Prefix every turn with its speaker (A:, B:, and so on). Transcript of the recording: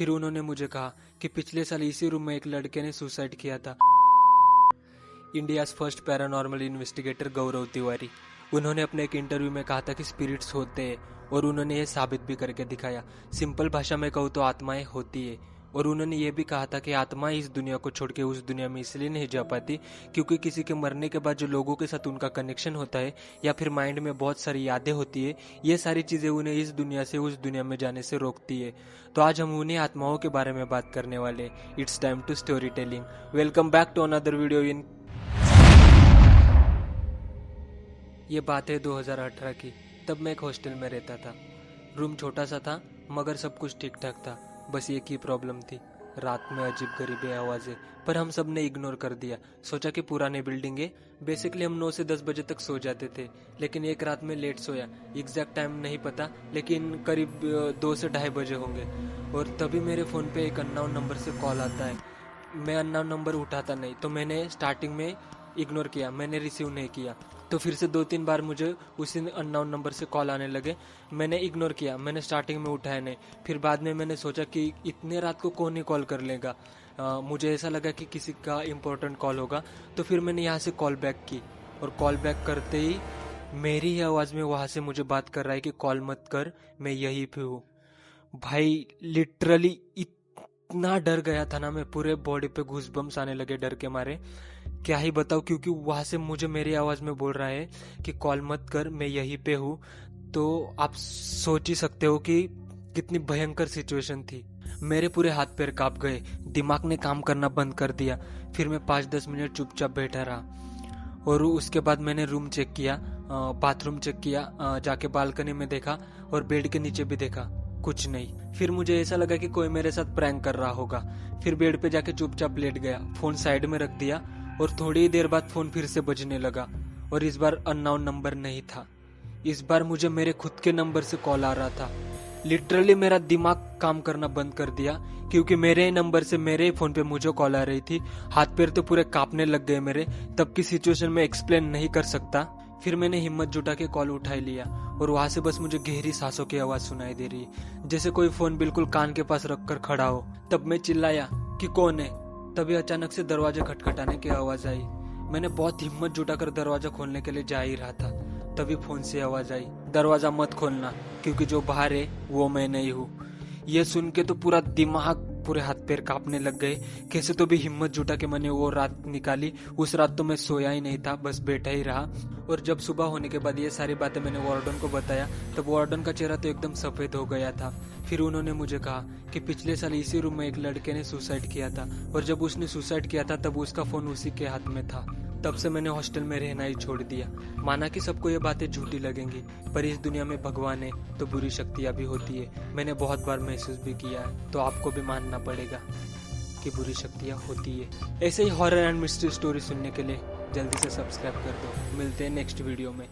A: फिर उन्होंने मुझे कहा कि पिछले साल इसी रूम में एक लड़के ने सुसाइड किया था। इंडियाज फर्स्ट पैरानॉर्मल इन्वेस्टिगेटर गौरव तिवारी, उन्होंने अपने एक इंटरव्यू में कहा था कि स्पिरिट्स होते हैं और उन्होंने ये साबित भी करके दिखाया। सिंपल भाषा में कहूँ तो आत्माएं होती है। और उन्होंने ये भी कहा था कि आत्माएं इस दुनिया को छोड़ के उस दुनिया में इसलिए नहीं जा पाती क्योंकि किसी के मरने के बाद जो लोगों के साथ उनका कनेक्शन होता है या फिर माइंड में बहुत सारी यादें होती है, ये सारी चीजें उन्हें इस दुनिया से उस दुनिया में जाने से रोकती है। तो आज हम उन्हीं आत्माओं के बारे में बात करने वाले। It's time to story telling. Welcome back to another video in. ये बात है 2018 की। तब मैं एक हॉस्टल में रहता था। रूम छोटा सा था मगर सब कुछ ठीक ठाक था। बस एक ही प्रॉब्लम थी, रात में अजीब गरीबी आवाजें। पर हम सब ने इग्नोर कर दिया, सोचा कि पुरानी बिल्डिंग है। बेसिकली हम 9 से 10 बजे तक सो जाते थे, लेकिन एक रात में लेट सोया। एग्जैक्ट टाइम नहीं पता, लेकिन करीब 2 से 2:30 बजे होंगे। और तभी मेरे फ़ोन पे एक अननोन नंबर से कॉल आता है। मैं अननोन नंबर उठाता नहीं, तो मैंने स्टार्टिंग में इग्नोर किया, मैंने रिसीव नहीं किया। तो फिर से 2-3 बार मुझे उसी अननोन नंबर से कॉल आने लगे। मैंने इग्नोर किया, मैंने स्टार्टिंग में उठाया नहीं। फिर बाद में मैंने सोचा कि इतने रात को कौन ही कॉल कर लेगा। मुझे ऐसा लगा कि किसी का इम्पोर्टेंट कॉल होगा। तो फिर मैंने यहाँ से कॉल बैक की और कॉल बैक करते ही मेरी ही आवाज़ में वहाँ से मुझे बात कर रहा है कि कॉल मत कर, मैं यहीं पे हूँ। भाई लिटरली इतना डर गया था ना मैं, पूरे बॉडी पे गूज़बम्स आने लगे डर के मारे। क्या ही बताऊं, क्योंकि वहां से मुझे मेरी आवाज में बोल रहा है कि कॉल मत कर, मैं यहीं पे हूँ। तो आप सोच ही सकते हो कि कितनी भयंकर सिचुएशन थी। मेरे पूरे हाथ पैर कांप गए, दिमाग ने काम करना बंद कर दिया। फिर मैं 5-10 मिनट चुपचाप बैठा रहा और उसके बाद मैंने रूम चेक किया, बाथरूम चेक किया, जाके बालकनी में देखा और बेड के नीचे भी देखा, कुछ नहीं। फिर मुझे ऐसा लगा कि कोई मेरे साथ प्रैंक कर रहा होगा। फिर बेड पे जाके चुपचाप लेट गया, फोन साइड में रख दिया और थोड़ी देर बाद फोन फिर से बजने लगा। और इस बार अननोन नंबर नहीं था, इस बार मुझे मेरे खुद के नंबर से कॉल आ रहा था। लिटरली मेरा दिमाग काम करना बंद कर दिया, क्योंकि मेरे ही नंबर से मेरे ही फोन पे मुझे कॉल आ रही थी। हाथ पैर तो पूरे कांपने लग गए मेरे। तब की सिचुएशन में एक्सप्लेन नहीं कर सकता। फिर मैंने हिम्मत जुटा के कॉल उठा लिया और वहां से बस मुझे गहरी सांसों की आवाज सुनाई दे रही है, जैसे कोई फोन बिल्कुल कान के पास रखकर खड़ा हो। तब मैं चिल्लाया कि कौन है। तभी अचानक से दरवाजा खटखटाने की आवाज आई। मैंने बहुत हिम्मत जुटाकर दरवाजा खोलने के लिए जा ही रहा था, तभी फोन से आवाज आई, दरवाजा मत खोलना क्योंकि जो बाहर है वो मैं नहीं हूँ। ये सुन के तो पूरा दिमाग, पूरे हाथ पैर कांपने लग गए। कैसे तो भी हिम्मत जुटा के मैंने वो रात निकाली। उस रात तो मैं सोया ही नहीं था, बस बैठा ही रहा। और जब सुबह होने के बाद ये सारी बातें मैंने वार्डन को बताया, तब वार्डन का चेहरा तो एकदम सफेद हो गया था। फिर उन्होंने मुझे कहा कि पिछले साल इसी रूम में एक लड़के ने सुसाइड किया था और जब उसने सुसाइड किया था तब उसका फोन उसी के हाथ में था। तब से मैंने हॉस्टल में रहना ही छोड़ दिया। माना कि सबको ये बातें झूठी लगेंगी, पर इस दुनिया में भगवान है तो बुरी शक्तियाँ भी होती है। मैंने बहुत बार महसूस भी किया है, तो आपको भी मानना पड़ेगा कि बुरी शक्तियाँ होती है। ऐसे ही हॉरर एंड मिस्ट्री स्टोरी सुनने के लिए जल्दी से सब्सक्राइब कर दो। मिलते हैं नेक्स्ट वीडियो में।